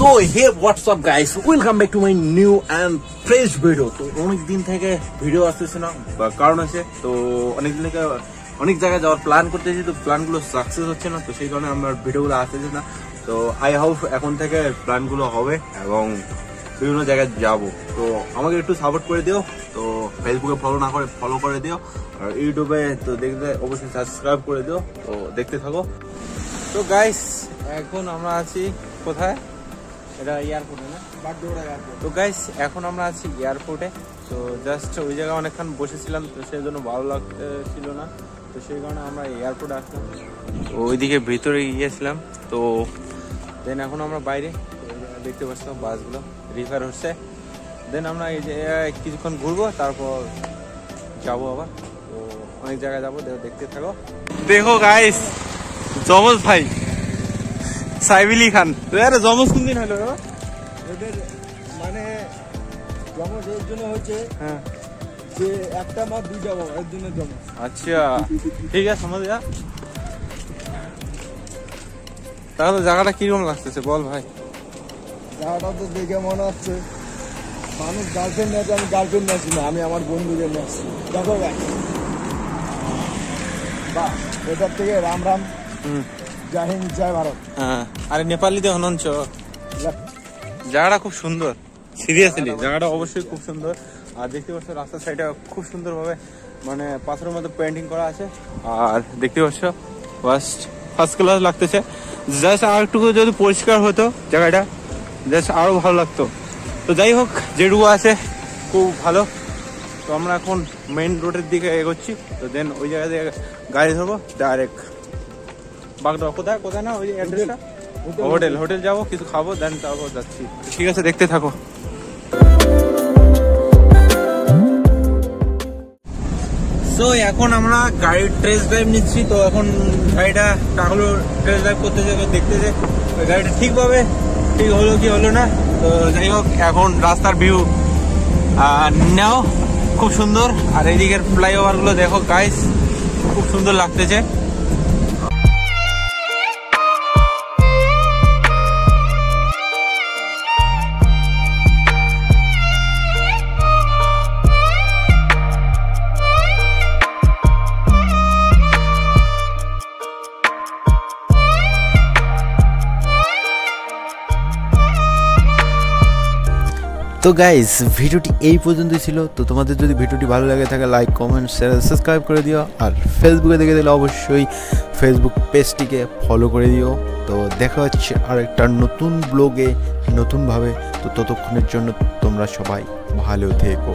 So hey what's up guys, welcome back to my new and fresh video. তো অনেক দিন থেকে ভিডিও আসতেছে না, কারণ আছে তো অনেকদিন থেকে অনেক জায়গায় যাওয়ার প্ল্যান করতেছি, তো প্ল্যানগুলো সাকসেস হচ্ছে না, তো সেই কারণে আমার ভিডিওগুলো আসতেছে না। তো আই হোপ এখন থেকে প্ল্যানগুলো হবে এবং বিভিন্ন জায়গায় যাব। তো আমাকে একটু সাপোর্ট করে দিও, তো ফেসবুকে ফলো না করে ফলো করে দিও, আর ইউটিউবে তো দেখতে অবশ্যই সাবস্ক্রাইব করে দিও। তো দেখতে থাকো। তো গাইস এখন আমরা আছি কোথায়, এটা এয়ারপোর্টে না, বাগডোগরা এয়ারপোর্ট। তো গাইস এখন আমরা আছি এয়ারপোর্টে। তো জাস্ট ওই জায়গায় অনেকক্ষণ বসেছিলাম, তো সেই জন্য ভালো লাগছিল না, তো সেই কারণে আমরা এয়ারপোর্টে আসলাম। তো ওইদিকে ভিতরে গিয়েছিলাম, তো দেন এখন আমরা বাইরে দেখতে পাচ্ছিলাম বাসগুলো রিফার হচ্ছে। দেন আমরা এই যে কিছুক্ষণ ঘুরবো, তারপর যাবো আবার, তো অনেক জায়গায় যাবো, দেখতে থাকো। দেখো গাইস জমজ ভাই সাইফ আলী খান, জমজ কোন দিন হলো? এদের মানে জমজ এর জন্য হচ্ছে হ্যাঁ, যে একটা মা দুইটা বাবা, এর জন্য জমজ। আচ্ছা ঠিক আছে, সমঝ যা। তাহলে জায়গাটা কিরকম লাগতেছে বল ভাই? জায়গাটা তো দেখে মনে হচ্ছে মানুষ গার্লফ্রেন্ড আছে, আমি গার্লফ্রেন্ড আছি না, আমি আমার বন্ধুদের নিয়ে আসছি। দেখো ভাই, বাহ, এটার থেকে রাম রাম, জয় হিন্দ, জয় ভারত। হ্যাঁ, আরে নেপালিতে হনঞ্চ। জায়গাটা খুব সুন্দর, সিরিয়াসলি জায়গাটা অবশ্যই খুব সুন্দর। আর দেখতে পাচ্ছ রাস্তার সাইডে খুব সুন্দর ভাবে মানে পাথরের মধ্যে পেন্টিং করা আছে, আর দেখতে পাচ্ছ ফার্স্ট ক্লাস লাগতেছে। জাস্ট আর একটু যদি পরিষ্কার হতো জায়গাটা, জাস্ট আরো ভালো লাগতো। তো যাই হোক, যেটুকু আছে খুব ভালো। তো আমরা এখন মেইন রোডের দিকে এগোচ্ছি, তো দেন ওই জায়গা থেকে গাড়ি ধরবো ডাইরেক্ট বাগডোগরা। কোথায় না ওই অ্যাড্রেসটা? হোটেল যাবো, কিছু খাবো, দেন তারপর যাচ্ছি। ঠিক আছে, দেখতে থাকো। সো এখন আমরা গাড়ির টেস্ট ড্রাইভ নিচ্ছি। তো এখন গাড়িটা টাকলো টেস্ট ড্রাইভ করতে যাবে, দেখতে যে গাড়িটা ঠিকভাবে ঠিক হলো কি হলো না। তো যাই হোক, এখন রাস্তার ভিউ নাও খুব সুন্দর, আর এইদিকের ফ্লাইওভার গুলো দেখো গাইস, খুব সুন্দর লাগতেছে। তো গাইস ভিডিওটি এই পর্যন্তই ছিল। তো তোমাদের যদি ভিডিওটি ভালো লাগে থাকে লাইক কমেন্ট শেয়ার সাবস্ক্রাইব করে দিও, আর ফেসবুকে দেখে দিলে অবশ্যই ফেসবুক পেজটিকে ফলো করে দিও। তো দেখা হচ্ছে আর একটা নতুন ব্লগে নতুনভাবে। তো ততক্ষণের জন্য তোমরা সবাই ভালো থেকো।